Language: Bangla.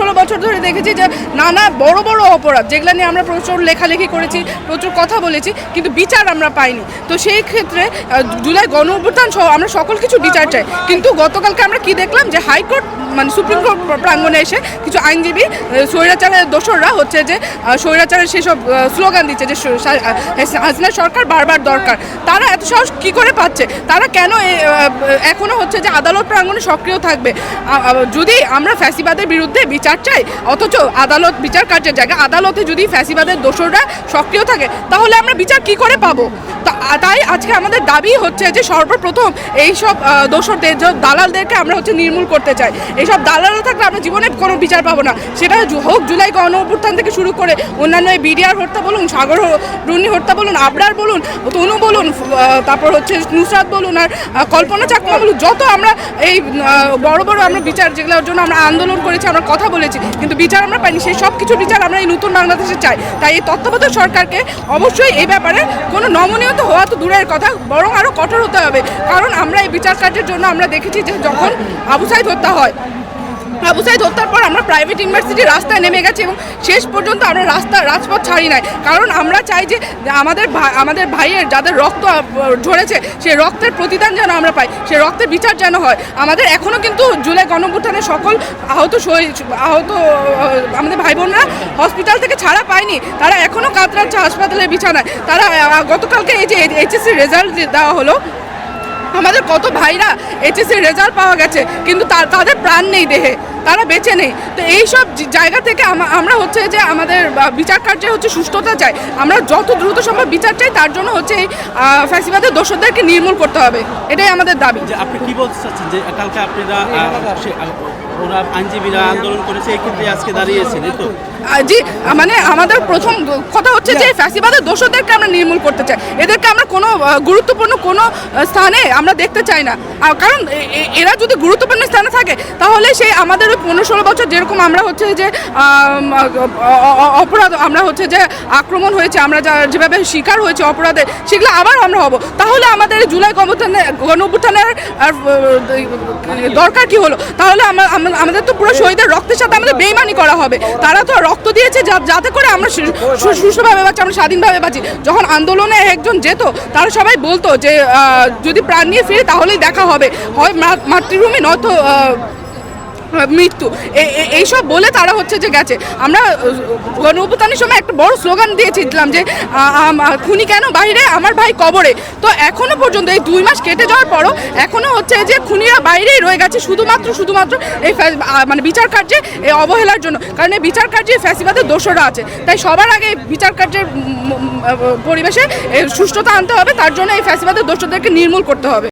15-16 বছর ধরে দেখেছি যে নানা বড় বড় অপরাধ যেগুলো নিয়ে আমরা প্রচুর লেখালেখি করেছি, প্রচুর কথা বলেছি, কিন্তু বিচার আমরা পাইনি। তো সেই ক্ষেত্রে জুলাই গণ অভ্যুত্থান সহ আমরা সকল কিছু বিচার চাই। কিন্তু গতকালকে আমরা কি দেখলাম যে হাইকোর্ট মানে সুপ্রিম কোর্ট প্রাঙ্গণে এসে কিছু আইনজীবী স্বৈরাচারের দোসররা হচ্ছে যে স্বৈরাচারের সেসব স্লোগান দিচ্ছে যে হাসিনা সরকার বারবার দরকার। তারা এত সাহস কী করে পাচ্ছে? তারা কেন এখনও হচ্ছে যে আদালত প্রাঙ্গণে সক্রিয় থাকবে? যদি আমরা ফ্যাসিবাদের বিরুদ্ধে বিচার চাই, অথচ আদালত বিচার কার্যের জায়গায় আদালতে যদি ফ্যাসিবাদের দোসররা সক্রিয় থাকে, তাহলে আমরা বিচার কি করে পাবো? তাই আজকে আমাদের দাবি হচ্ছে যে সর্বপ্রথম এইসব দোসরদের দালালদেরকে আমরা হচ্ছে নির্মূল করতে চাই। এইসব দালাল থাকলে আমরা জীবনে কোনো বিচার পাবো না। সেটা হোক জুলাই গণ অভ্যুত্থান থেকে শুরু করে অন্যান্য বিডিআর হত্যা বলুন, সাগর রুনি হত্যা বলুন, আবরার বলুন, তনু বলুন, তারপর হচ্ছে নুসরাত বলুন, আর কল্পনা চাকমা বলুন, যত আমরা এই বড় বড় আমরা বিচার যেগুলোর জন্য আমরা আন্দোলন করেছি, আমরা কথা বলেছি, কিন্তু বিচার আমরা পাইনি। সেই সব কিছু বিচার আমরা এই নতুন বাংলাদেশে চাই। তাই এই তত্ত্বাবধায়ক সরকারকে অবশ্যই এই ব্যাপারে কোনো নমনীয়তা হওয়া তো দূরের কথা, বরং আরও কঠোর হতে হবে। কারণ আমরা এই বিচার কার্যের জন্য আমরা দেখেছি যে যখন আবু সাইদ হত্যা হয়, আবু সাইদ হত্যার পর আমরা প্রাইভেট ইউনিভার্সিটি রাস্তায় নেমে গেছি এবং শেষ পর্যন্ত আমরা রাজপথ ছাড়ি নাই। কারণ আমরা চাই যে আমাদের ভাইয়ের যাদের রক্ত ঝরেছে সেই রক্তের প্রতিদান যেন আমরা পাই, সেই রক্তের বিচার যেন হয়। আমাদের এখনও কিন্তু জুলাই গণঅভ্যুত্থানের সকল আহত আমাদের ভাই বোনরা হসপিটাল থেকে ছাড়া পায়নি, তারা এখনও কাতরাচ্ছে হাসপাতালের বিছানায়। তারা গতকালকে এই যে এইচএসসি রেজাল্ট দেওয়া হলো, আমাদের কত ভাইরা এইচএসসির রেজাল্ট পাওয়া গেছে, কিন্তু তাদের প্রাণ নেই দেহে, তারা বেঁচে নেই। তো এই সব জায়গা থেকে আমরা হচ্ছে যে আমাদের বিচার কার্যে হচ্ছে সুষ্ঠুতা চাই। আমরা যত দ্রুত সম্ভব বিচার চাই, তার জন্য হচ্ছে এই ফ্যাসিবাদের দোষরদেরকে নির্মূল করতে হবে, এটাই আমাদের দাবি। আপনি কি বলতে চাচ্ছেন যে কালকে আপনারা ওরা আইনজীবীরা আন্দোলন করেছে, এই ক্ষেত্রে আজকে দাঁড়িয়েছেন? তো জি, মানে আমাদের প্রথম কথা হচ্ছে যে ফ্যাসিবাদের দোষরদেরকে আমরা নির্মূল করতে চাই। এদেরকে আমরা কোনো গুরুত্বপূর্ণ কোনো স্থানে আমরা দেখতে চাই না। কারণ এরা যদি গুরুত্বপূর্ণ স্থানে থাকে, তাহলে সেই আমাদের ওই 15-16 বছর যেরকম আমরা হচ্ছে যে অপরাধ, আমরা হচ্ছে যে আক্রমণ হয়েছে, আমরা যেভাবে শিকার হয়েছে অপরাধের, সেগুলো আবার আমরা হব। তাহলে আমাদের জুলাই গণ অভ্যুত্থানের দরকার কি হলো? তাহলে আমাদের তো পুরো শহীদের রক্তের সাথে আমাদের বেইমানি করা হবে। তারা তো রক্ত দিয়েছে যাতে করে আমরা সুষ্ঠুভাবে বাঁচি, আমরা স্বাধীনভাবে বাঁচি। যখন আন্দোলনে একজন যেত, তারা সবাই বলতো যে যদি প্রাণ নিয়ে ফিরে তাহলেই দেখা হবে, হয় মাতৃভূমি নয়তো মৃত্যু, এইসব বলে তারা হচ্ছে যে গেছে। আমরা গণ অভ্যুত্থানের সময় একটা বড় স্লোগান দিয়েছিলাম যে খুনি কেন বাইরে, আমার ভাই কবরে। তো এখনো পর্যন্ত এই 2 মাস কেটে যাওয়ার পরও এখনো হচ্ছে যে খুনিরা বাইরেই রয়ে গেছে, শুধুমাত্র এই মানে বিচার কার্যে এই অবহেলার জন্য। কারণ এই বিচার কার্যে ফ্যাসিবাদের দোষরা আছে। তাই সবার আগে বিচার কার্যের পরিবেশে সুষ্ঠুতা আনতে হবে, তার জন্য এই ফ্যাসিবাদের দোষদেরকে নির্মূল করতে হবে।